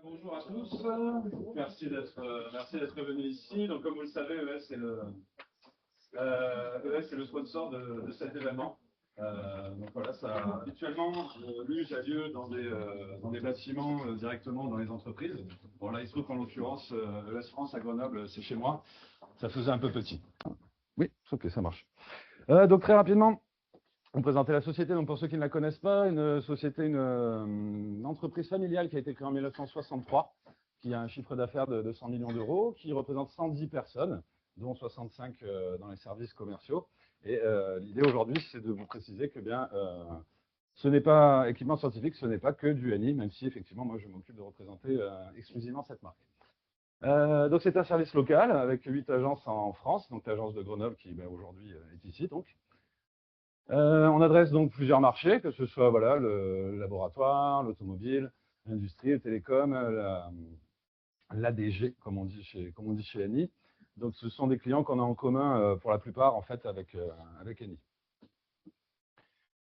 Bonjour à tous, merci d'être venus ici. Donc, comme vous le savez, ES est le sponsor de cet événement. Donc voilà, habituellement, l'US a lieu dans des bâtiments directement dans les entreprises. Bon là, il se trouve qu'en l'occurrence, ES France à Grenoble, c'est chez moi. Ça faisait un peu petit. Oui, ok, ça marche. Donc très rapidement, on présentait la société. Donc pour ceux qui ne la connaissent pas, une entreprise familiale qui a été créée en 1963, qui a un chiffre d'affaires de 100 millions d'euros, qui représente 110 personnes, dont 65 dans les services commerciaux. Et l'idée aujourd'hui, c'est de vous préciser que ce n'est pas équipement scientifique, ce n'est pas que du NI, même si effectivement, moi, je m'occupe de représenter exclusivement cette marque. Donc c'est un service local avec 8 agences en France, donc l'agence de Grenoble qui aujourd'hui est ici. On adresse donc plusieurs marchés, que ce soit voilà, le laboratoire, l'automobile, l'industrie, le télécom, l'ADG, comme on dit chez Eni. Donc ce sont des clients qu'on a en commun pour la plupart en fait avec Eni.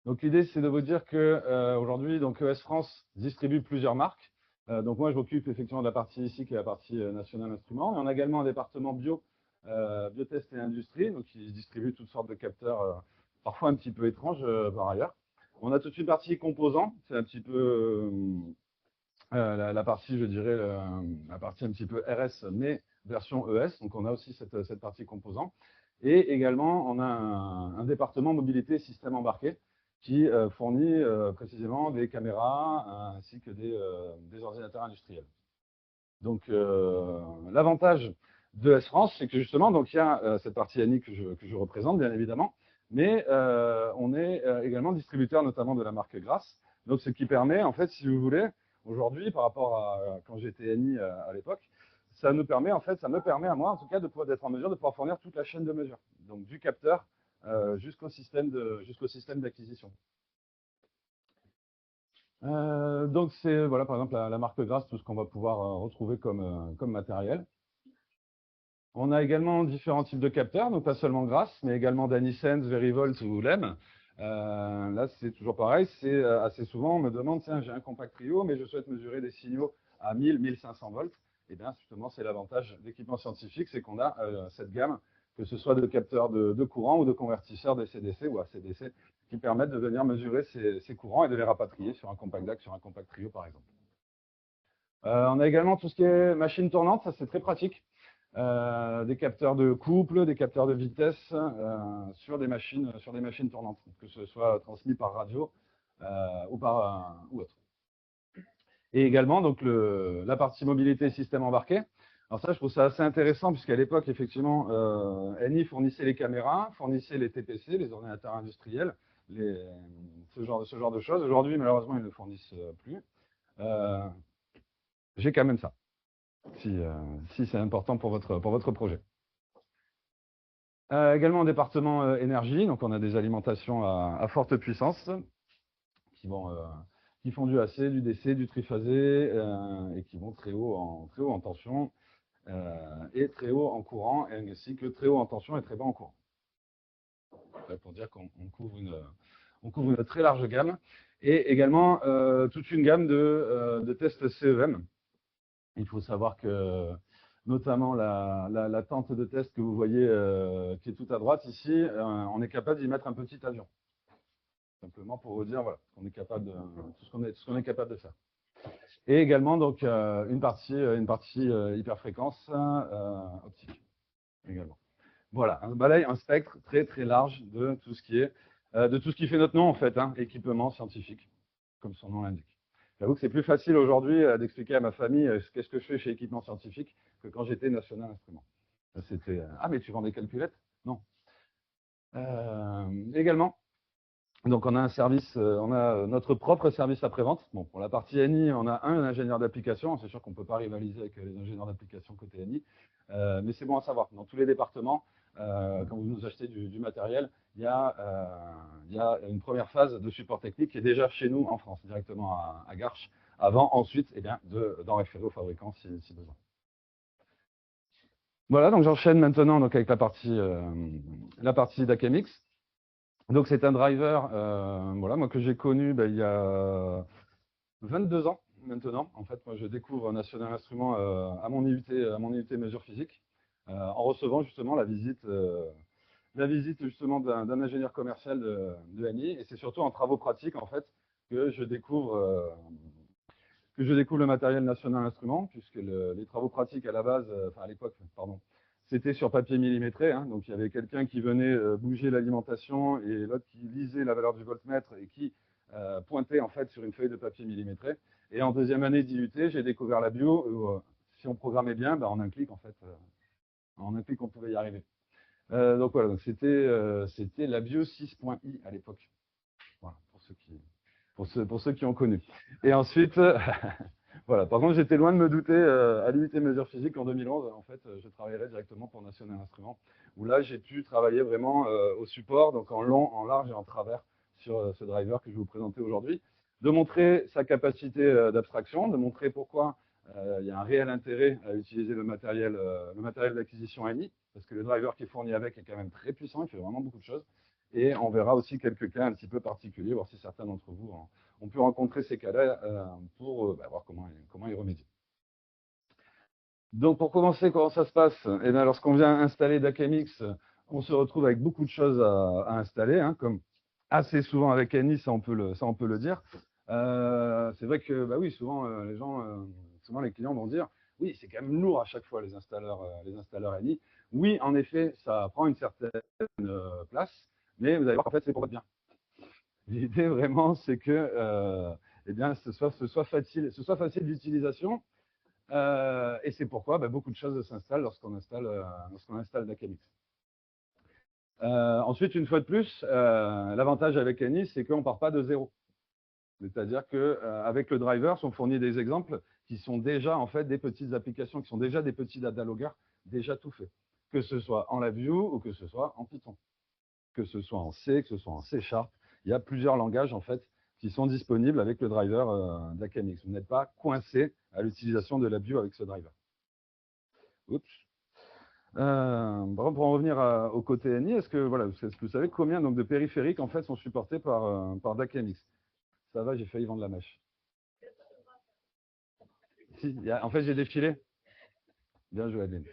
Donc l'idée c'est de vous dire que aujourd'hui donc ES France distribue plusieurs marques. Donc moi je m'occupe effectivement de la partie ici qui est la partie nationale instruments. Et on a également un département biotest et industrie, donc qui distribue toutes sortes de capteurs parfois un petit peu étranges par ailleurs. On a toute une partie composants, c'est un petit peu la partie, je dirais, la partie un petit peu RS, mais version ES. Donc on a aussi cette partie composants. Et également, on a un département mobilité et système embarqué qui fournit précisément des caméras ainsi que des ordinateurs industriels. Donc l'avantage de ES France, c'est que justement, donc, il y a cette partie ANI que je représente, bien évidemment, mais on est également distributeur notamment de la marque Grasse. Donc ce qui permet, en fait, si vous voulez, aujourd'hui, par rapport à quand j'étais ANI à l'époque, ça me permet à moi, en tout cas, d'être en mesure de pouvoir fournir toute la chaîne de mesure, donc du capteur jusqu'au système d'acquisition. Donc c'est voilà par exemple la marque Grasse, tout ce qu'on va pouvoir retrouver comme matériel. On a également différents types de capteurs, donc pas seulement Grasse, mais également Danisense, Verivolt ou LEM. Là c'est toujours pareil, c'est assez souvent on me demande tiens j'ai un compact trio mais je souhaite mesurer des signaux à 1000-1500 volts. Et bien justement c'est l'avantage d'équipements scientifiques, c'est qu'on a cette gamme, que ce soit de capteurs de courant ou de convertisseurs DC-DC ou AC-DC, qui permettent de venir mesurer ces courants et de les rapatrier sur un compact DAC, sur un compact trio par exemple. On a également tout ce qui est machine tournante, ça c'est très pratique. Des capteurs de couple, des capteurs de vitesse sur des machines tournantes, que ce soit transmis par radio ou autre. Et également donc la partie mobilité système embarqué. Alors ça, je trouve ça assez intéressant puisqu'à l'époque, effectivement, Eni fournissait les caméras, fournissait les TPC, les ordinateurs industriels, ce genre de choses. Aujourd'hui, malheureusement, ils ne le fournissent plus. J'ai quand même ça, si c'est important pour votre projet. Également un département énergie, donc on a des alimentations à forte puissance qui font du AC, du DC, du triphasé et qui vont très haut en tension et très haut en courant, et ainsi que très haut en tension et très bas en courant. Pour dire qu'on couvre une très large gamme, et également toute une gamme de tests CEM. Il faut savoir que notamment la tente de test que vous voyez qui est tout à droite ici, on est capable d'y mettre un petit avion. Simplement pour vous dire voilà, qu'on est capable de, tout ce qu'on est capable de faire. Et également donc une partie hyperfréquence optique également. Voilà, un spectre très très large de tout ce qui fait notre nom en fait, équipement scientifique, comme son nom l'indique. J'avoue que c'est plus facile aujourd'hui d'expliquer à ma famille qu'est-ce que je fais chez Équipement Scientifique que quand j'étais National Instruments. C'était ah mais tu vends des calculettes? Non. Également. Donc on a un service, on a notre propre service après-vente. Bon, pour la partie ANI, on a un ingénieur d'application. C'est sûr qu'on ne peut pas rivaliser avec les ingénieurs d'application côté ANI, mais c'est bon à savoir. Dans tous les départements, quand vous nous achetez du matériel, il y a une première phase de support technique qui est déjà chez nous en France, directement à Garches, avant ensuite d'en référer au fabricant si besoin. Voilà, donc j'enchaîne maintenant donc, avec la partie d'Akemix. Donc c'est un driver moi que j'ai connu il y a 22 ans, maintenant. En fait, moi, je découvre National Instruments à mon IUT mesure physique, en recevant justement la visite justement d'un ingénieur commercial de ANI. Et c'est surtout en travaux pratiques, en fait, que je découvre, le matériel National Instruments, puisque les travaux pratiques à la base, enfin à l'époque, pardon, c'était sur papier millimétré. Hein, donc il y avait quelqu'un qui venait bouger l'alimentation et l'autre qui lisait la valeur du voltmètre et qui pointait en fait sur une feuille de papier millimétré. Et en deuxième année d'IUT, j'ai découvert la bio où si on programmait bien, ben, en un clic en fait, en un clic on pouvait y arriver. Donc voilà, c'était la bio 6.i à l'époque. Voilà, pour ceux qui ont connu. Et ensuite, voilà. Par contre, j'étais loin de me douter à l'unité mesure physique en 2011. En fait, je travaillerais directement pour National Instruments, où là, j'ai pu travailler vraiment au support, donc en long, en large et en travers sur ce driver que je vais vous présenter aujourd'hui, de montrer sa capacité d'abstraction, de montrer pourquoi il y a un réel intérêt à utiliser le matériel d'acquisition ANI, parce que le driver qui est fourni avec est quand même très puissant, il fait vraiment beaucoup de choses. Et on verra aussi quelques cas un petit peu particuliers, voir si certains d'entre vous ont pu rencontrer ces cas-là pour voir comment y remédier. Donc pour commencer, comment ça se passe? Eh bien, lorsqu'on vient installer DACMX, on se retrouve avec beaucoup de choses à installer, hein, comme assez souvent avec ANI, ça on peut le dire. C'est vrai que bah oui, souvent souvent les clients vont dire oui, c'est quand même lourd à chaque fois les installeurs ANI. Oui, en effet, ça prend une certaine place, mais vous allez voir qu'en fait c'est pour votre bien. L'idée vraiment, c'est que eh bien, ce soit facile d'utilisation. Et c'est pourquoi beaucoup de choses s'installent lorsqu'on installe DACMX. Ensuite, une fois de plus, l'avantage avec ANI, c'est qu'on ne part pas de zéro. C'est-à-dire qu'avec le driver, sont fournis des exemples qui sont déjà en fait des petites applications, qui sont déjà des petits data loggers, déjà tout fait. Que ce soit en LabVIEW ou que ce soit en Python. Que ce soit en C, que ce soit en C#. Il y a plusieurs langages en fait qui sont disponibles avec le driver d'ACMX. Vous n'êtes pas coincé à l'utilisation de LabVIEW avec ce driver. Oups. Pour en revenir au côté ANI, est-ce que vous savez combien donc, de périphériques en fait sont supportés par DACMX? Ça va, j'ai failli vendre la mèche. Si, en fait, j'ai défilé. Bien joué, Adeline.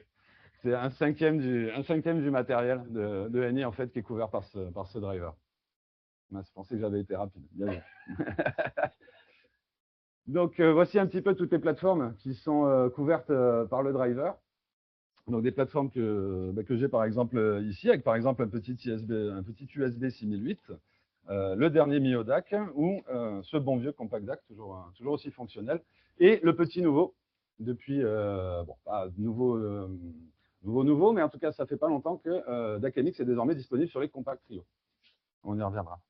C'est un cinquième du matériel de ANI en fait qui est couvert par ce driver. Je pensais que j'avais été rapide. Bien joué. Donc, voici un petit peu toutes les plateformes qui sont couvertes par le driver. Donc, des plateformes que j'ai par exemple ici, avec par exemple un petit USB 6008, le dernier Miodac ou ce bon vieux Compact DAC, toujours aussi fonctionnel, et le petit nouveau, depuis, pas nouveau, mais en tout cas, ça fait pas longtemps que DACMX est désormais disponible sur les Compact Trio. On y reviendra.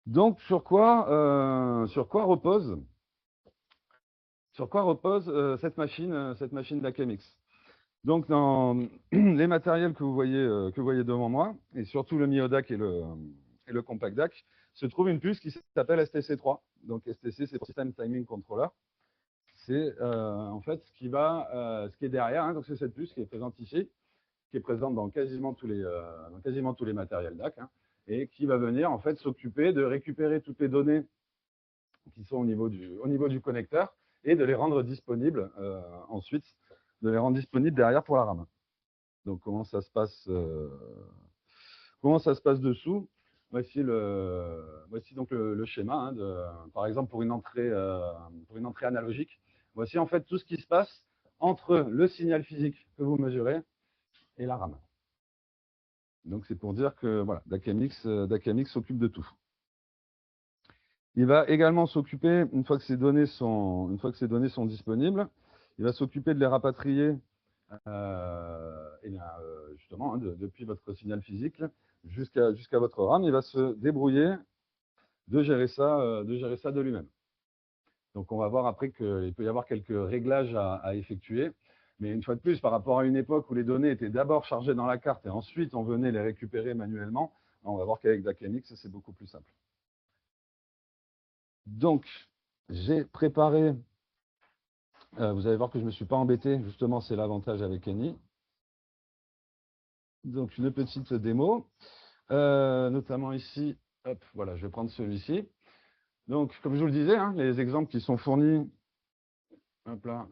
Donc, sur quoi repose cette machine DACMX? Donc, dans les matériels que vous voyez devant moi, et surtout le Miodac et le Compact DAC, se trouve une puce qui s'appelle STC3. Donc, STC, c'est System Timing Controller. C'est en fait ce qui est derrière. Hein, donc, c'est cette puce qui est présente ici, qui est présente dans quasiment tous les matériels DAC, hein, et qui va venir en fait s'occuper de récupérer toutes les données qui sont au niveau du connecteur et de les rendre disponibles ensuite, de les rendre disponibles derrière pour la RAM. Donc comment ça se passe dessous? Voici donc le schéma, hein, par exemple pour une entrée analogique. Voici en fait tout ce qui se passe entre le signal physique que vous mesurez et la RAM. Donc c'est pour dire que voilà, DACMX s'occupe de tout. Il va également s'occuper, une fois que ces données sont disponibles, il va s'occuper de les rapatrier justement, hein, depuis votre signal physique jusqu'à votre RAM. Il va se débrouiller de gérer ça de lui-même. Donc on va voir après qu'il peut y avoir quelques réglages à effectuer. Mais une fois de plus, par rapport à une époque où les données étaient d'abord chargées dans la carte et ensuite on venait les récupérer manuellement, on va voir qu'avec DACMX, c'est beaucoup plus simple. Donc, j'ai préparé, vous allez voir que je ne me suis pas embêté, justement, c'est l'avantage avec ANI. Donc, une petite démo, notamment ici, hop, voilà, je vais prendre celui-ci. Donc, comme je vous le disais, hein, les exemples qui sont fournis hop là,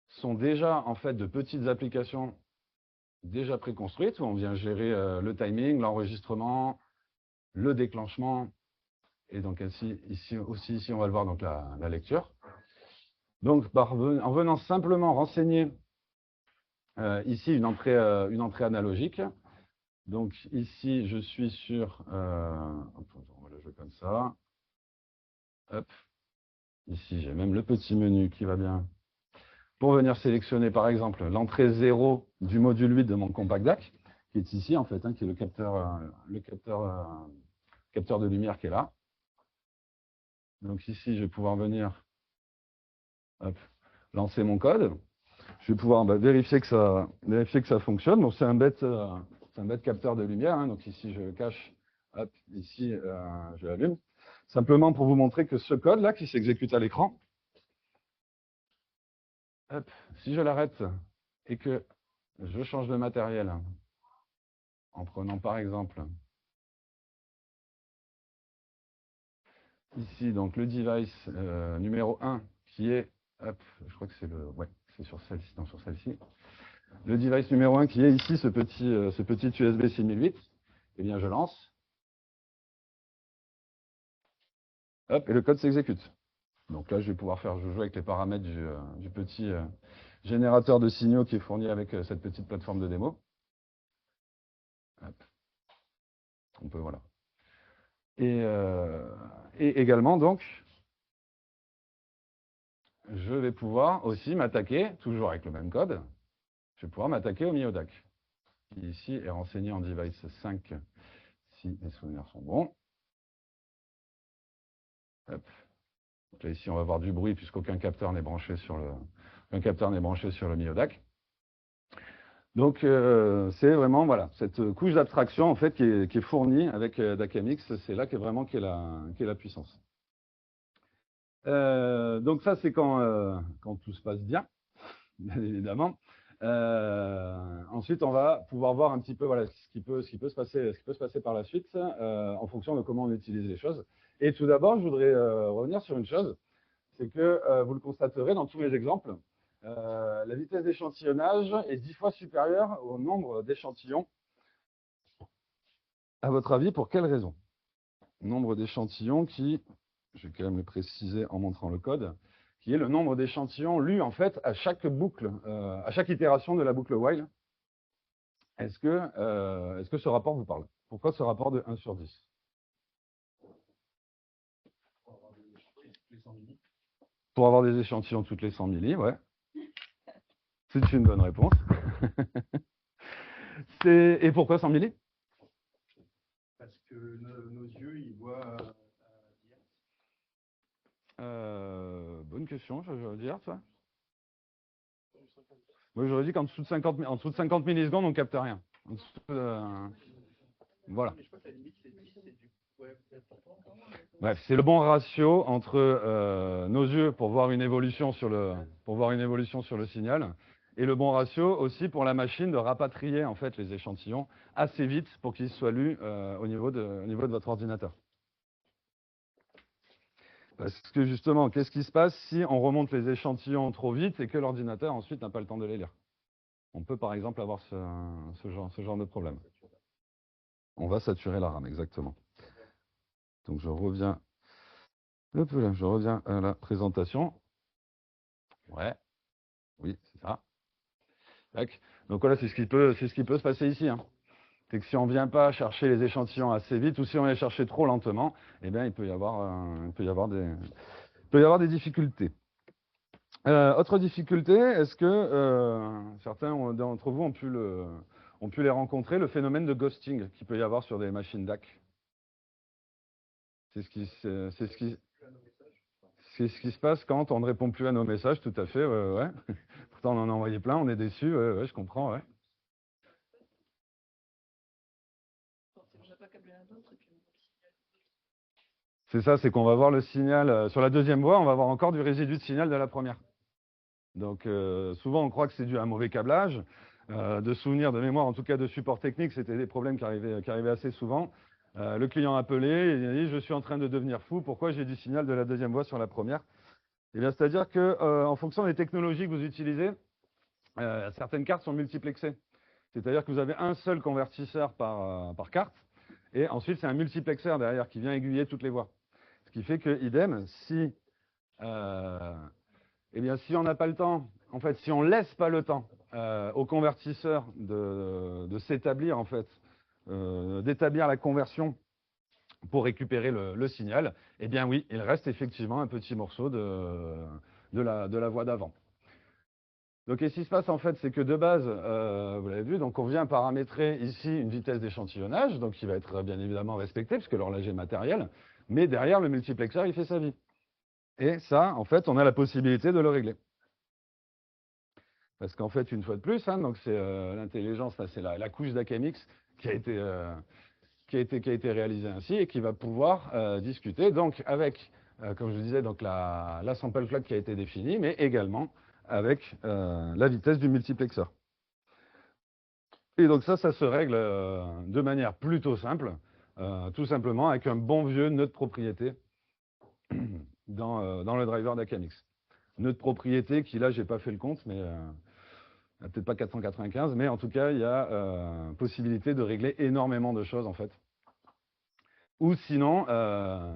sont déjà en fait de petites applications déjà préconstruites où on vient gérer le timing, l'enregistrement, le déclenchement, et donc ici aussi, ici on va le voir, donc la lecture. Donc, en venant simplement renseigner ici une entrée analogique. Donc ici, je suis sur, hop, on va le jouer comme ça. Hop. Ici, j'ai même le petit menu qui va bien. Pour venir sélectionner, par exemple, l'entrée 0 du module 8 de mon compact DAC, qui est ici, en fait, hein, qui est le capteur de lumière qui est là. Donc ici, je vais pouvoir venir hop, lancer mon code. Je vais pouvoir vérifier que ça fonctionne. Donc c'est un bête capteur de lumière. Hein. Donc ici, je le cache. Hop, ici, je l'allume. Simplement pour vous montrer que ce code-là qui s'exécute à l'écran, si je l'arrête et que je change de matériel, en prenant par exemple ici donc le device numéro 1 qui est, je crois que c'est c'est sur celle-ci, non, sur celle-ci. Le device numéro 1 qui est ici, ce petit USB 6008, eh bien je lance. Hop, et le code s'exécute. Donc là, je vais pouvoir jouer avec les paramètres du petit générateur de signaux qui est fourni avec cette petite plateforme de démo. Hop. On peut, voilà. Et également, donc, je vais pouvoir aussi m'attaquer, toujours avec le même code, je vais pouvoir m'attaquer au MioDAC, qui ici est renseigné en device 5, si mes souvenirs sont bons. Hop. Donc là, ici, on va avoir du bruit, puisqu'aucun capteur n'est branché sur le MioDAC. Donc, c'est vraiment voilà, cette couche d'abstraction en fait, qui est fournie avec DACMX, c'est là qu'est la puissance. Donc ça, c'est quand tout se passe bien, bien évidemment. Ensuite, on va pouvoir voir un petit peu voilà, ce qui peut se passer par la suite en fonction de comment on utilise les choses. Et tout d'abord, je voudrais revenir sur une chose, c'est que vous le constaterez dans tous mes exemples, la vitesse d'échantillonnage est 10 fois supérieure au nombre d'échantillons. À votre avis, pour quelle raison? Nombre d'échantillons qui, je vais quand même le préciser en montrant le code, qui est le nombre d'échantillons lus en fait à chaque boucle, à chaque itération de la boucle while. Est-ce que ce rapport vous parle? Pourquoi ce rapport de 1 sur 10? Pour avoir des échantillons toutes les 100 milli, ouais. C'est une bonne réponse. Et pourquoi 100 milli? Parce que nos yeux, ils voient Bonne question, je veux dire, toi. Moi, j'aurais dit qu'en dessous de 50 millisecondes, on ne capte rien. Voilà. Bref, c'est le bon ratio entre nos yeux pour voir une évolution sur le signal, et le bon ratio aussi pour la machine de rapatrier en fait les échantillons assez vite pour qu'ils soient lus au niveau de votre ordinateur. Parce que justement, qu'est-ce qui se passe si on remonte les échantillons trop vite et que l'ordinateur ensuite n'a pas le temps de les lire? On peut par exemple avoir ce genre de problème. On va saturer la RAM, exactement. Donc je reviens à la présentation. Ouais, oui, c'est ça. Tac. Donc voilà, c'est ce qui peut se passer ici. Hein. C'est que si on ne vient pas chercher les échantillons assez vite, ou si on les cherche trop lentement, eh bien, il peut y avoir des difficultés. Autre difficulté, est-ce que certains d'entre vous ont pu les rencontrer, le phénomène de ghosting qu'il peut y avoir sur des machines DAC? C'est ce qui se passe quand on ne répond plus à nos messages, tout à fait, ouais. Pourtant, on en a envoyé plein, on est déçus, ouais, je comprends, ouais. C'est ça, c'est qu'on va voir le signal, sur la deuxième voie, on va avoir encore du résidu de signal de la première. Donc, souvent, on croit que c'est dû à un mauvais câblage. De souvenirs, de mémoire, en tout cas de support technique, c'était des problèmes qui arrivaient assez souvent. Le client appelé, il a dit « Je suis en train de devenir fou, pourquoi j'ai du signal de la deuxième voie sur la première ?» Eh bien, c'est-à-dire qu'en fonction des technologies que vous utilisez, certaines cartes sont multiplexées. C'est-à-dire que vous avez un seul convertisseur par carte, et ensuite c'est un multiplexeur derrière qui vient aiguiller toutes les voies. Ce qui fait que, idem, si eh bien, si on n'a pas le temps, en fait, si on ne laisse pas le temps au convertisseur de s'établir, en fait, d'établir la conversion pour récupérer le signal, eh bien oui, il reste effectivement un petit morceau de la voie d'avant. Donc, ce qui se passe, en fait, c'est que de base, vous l'avez vu, donc on vient paramétrer ici une vitesse d'échantillonnage, donc qui va être bien évidemment respectée, puisque l'horloger est matériel, mais derrière, le multiplexeur, il fait sa vie. Et ça, en fait, on a la possibilité de le régler. Parce qu'en fait, une fois de plus, hein, donc c'est l'intelligence, c'est la couche d'AKMX qui a été réalisée ainsi et qui va pouvoir discuter donc avec, comme je disais, donc la sample clock qui a été définie, mais également avec la vitesse du multiplexeur. Et donc ça se règle de manière plutôt simple, tout simplement avec un bon vieux nœud de propriété dans le driver d'AKMX. Nœud de propriété qui, là, j'ai pas fait le compte, mais peut-être pas 495, mais en tout cas, il y a possibilité de régler énormément de choses, en fait. Ou sinon,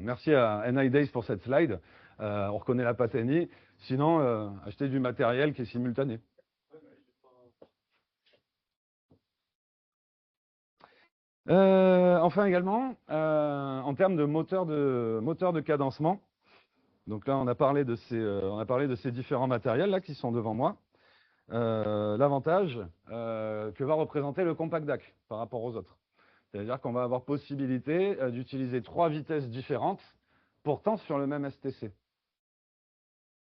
merci à NI Days pour cette slide, on reconnaît la Pateni, sinon, acheter du matériel qui est simultané. Enfin également, en termes de moteur de cadencement, donc là, on a parlé de ces différents matériels là qui sont devant moi. L'avantage que va représenter le compact DAC par rapport aux autres. C'est-à-dire qu'on va avoir possibilité d'utiliser 3 vitesses différentes, pourtant sur le même STC.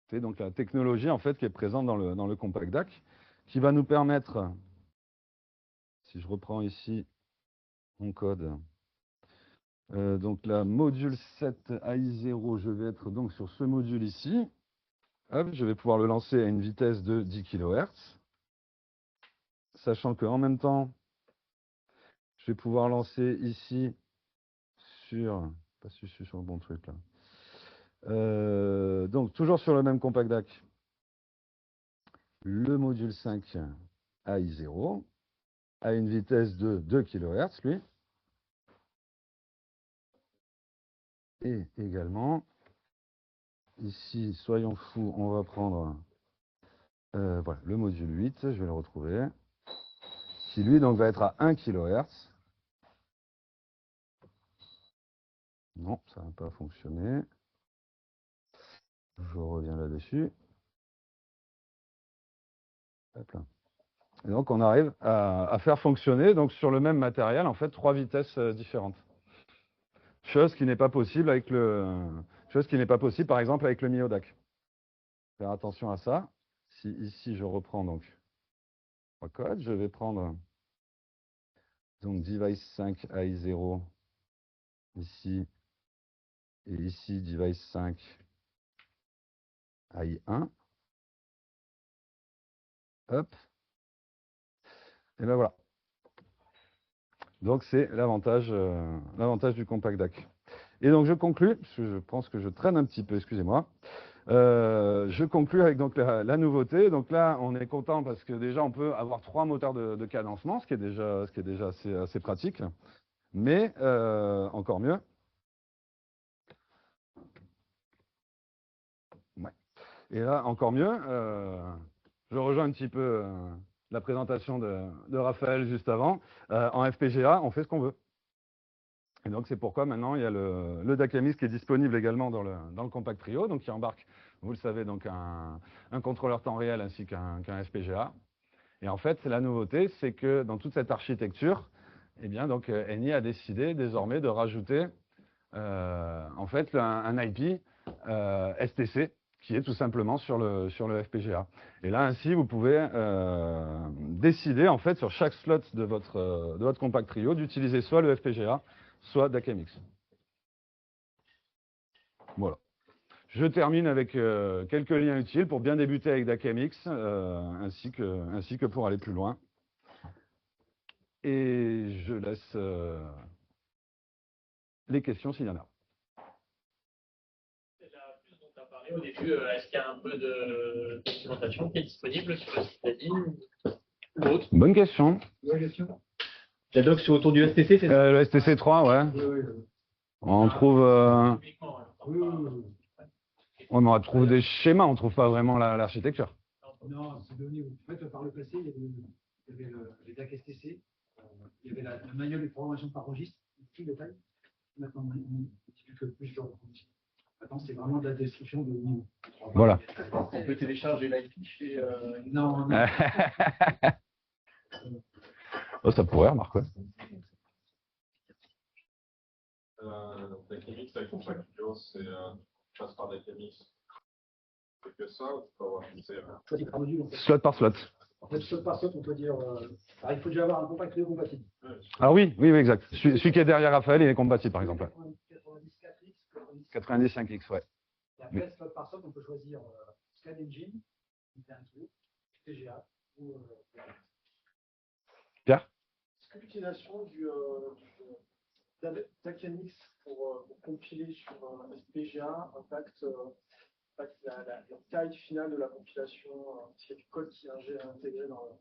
C'est donc la technologie en fait qui est présente dans le compact DAC, qui va nous permettre, si je reprends ici mon code, donc la module 7 AI0, je vais être donc sur ce module ici. Hop, je vais pouvoir le lancer à une vitesse de 10 kHz. Sachant qu'en même temps, je vais pouvoir lancer ici sur... Pas si je suis sur le bon truc là. Donc, toujours sur le même compact DAC, le module 5 AI0 à une vitesse de 2 kHz, lui. Et également, ici, soyons fous, on va prendre voilà, le module 8, je vais le retrouver, qui lui donc va être à 1 kHz. Non, ça n'a pas fonctionné. Je reviens là-dessus. Hop là. Et donc on arrive à faire fonctionner donc sur le même matériel en fait 3 vitesses différentes. Chose qui n'est pas possible par exemple avec le Miodac. Faire attention à ça. Si ici je reprends donc 3 codes, je vais prendre donc device 5 AI0 ici et ici device 5 AI1. Hop. Et ben voilà. Donc c'est l'avantage du compact DAC. Et donc je conclus, parce que je pense que je traîne un petit peu, excusez-moi. Je conclus avec donc la nouveauté. Donc là, on est content parce que déjà, on peut avoir 3 moteurs de cadencement, ce qui est déjà assez pratique. Mais encore mieux. Ouais. Et là, encore mieux, je rejoins un petit peu la présentation de Raphaël juste avant. En FPGA, on fait ce qu'on veut. Et donc, c'est pourquoi maintenant, il y a le DACAMX qui est disponible également dans le Compact Trio, donc qui embarque, vous le savez, donc un contrôleur temps réel ainsi qu'un FPGA. Et en fait, la nouveauté, c'est que dans toute cette architecture, eh bien, donc, Eni a décidé désormais de rajouter en fait, un IP STC qui est tout simplement sur le FPGA. Et là, ainsi, vous pouvez décider, en fait, sur chaque slot de votre Compact Trio, d'utiliser soit le FPGA, soit DACAMX. Voilà. Je termine avec quelques liens utiles pour bien débuter avec DACAMX, ainsi que pour aller plus loin. Et je laisse les questions s'il y en a. C'est la puce dont tu as parlé au début. Est-ce qu'il y a un peu de documentation qui est disponible sur le site d'Adine ou autre? Bonne question. La doc sur autour du STC, c'est ça? Le STC3, ouais. On trouve, on trouve des schémas, on trouve pas vraiment l'architecture. Non, c'est donné. En fait, par le passé, il y avait les DAC STC, il y avait le manuel de programmation par registre, tout le détail. Maintenant, on utilise que plus sur. Maintenant, c'est vraiment de la description de niveau. Voilà. On peut télécharger l'IP chez. Non, non. Oh, ça pourrait, remarque, ouais. Dynamics avec Compactio, c'est passe par Dynamics. C'est que ça, ou tu peux avoir Choisir par module. En fait. Slot par slot. En fait, slot par slot, on peut dire. Alors, il faut déjà avoir un Compactio compatible. Ah oui, oui, oui, exact. Celui qui est derrière Raphaël, il est compatible, par exemple. 90 4X, 95X, ouais. Et après, slot par slot, on peut choisir Scan Engine, TGA ou. Pierre? Est-ce que l'utilisation d'Acamix pour compiler sur FPGA impacte la taille finale de la compilation, s'il y a du code qui est intégré dans le.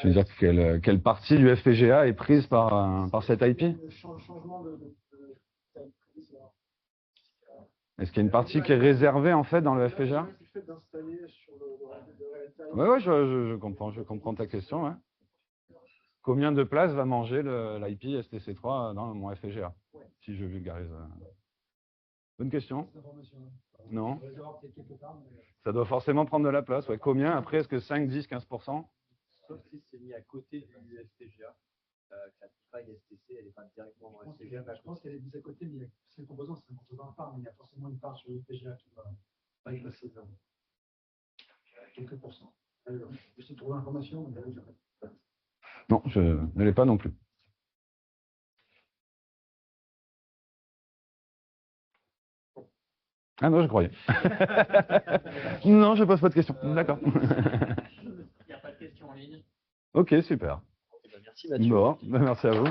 Je veux dire, quelle partie du FPGA est prise par cette IP? Le changement de taille prise. Est-ce qu'il y a une partie qui est réservée, en fait, dans le FPGA? Du fait d'installer sur le taille. Oui, ouais, je comprends ta question. Ouais. Combien de place va manger l'IP STC3 dans mon FPGA? Si je vulgarise. Bonne question. Non. Ça doit forcément prendre de la place. Ouais. Combien? Après, est-ce que 5, 10, 15%? Sauf si c'est mis à côté du FPGA. La faille STC, elle n'est pas directement dans le FPGA. Je pense qu'elle est mise à côté, mais c'est un composant à part, mais il y a forcément une part sur le FPGA qui va y passer quelques pourcents. Je vais essayer de trouver l'information. Non, je ne l'ai pas non plus. Ah non, je croyais. Non, je pose pas de questions. D'accord. Il n'y a pas de questions en ligne. Ok, super. Merci Mathieu. Bon, merci à vous.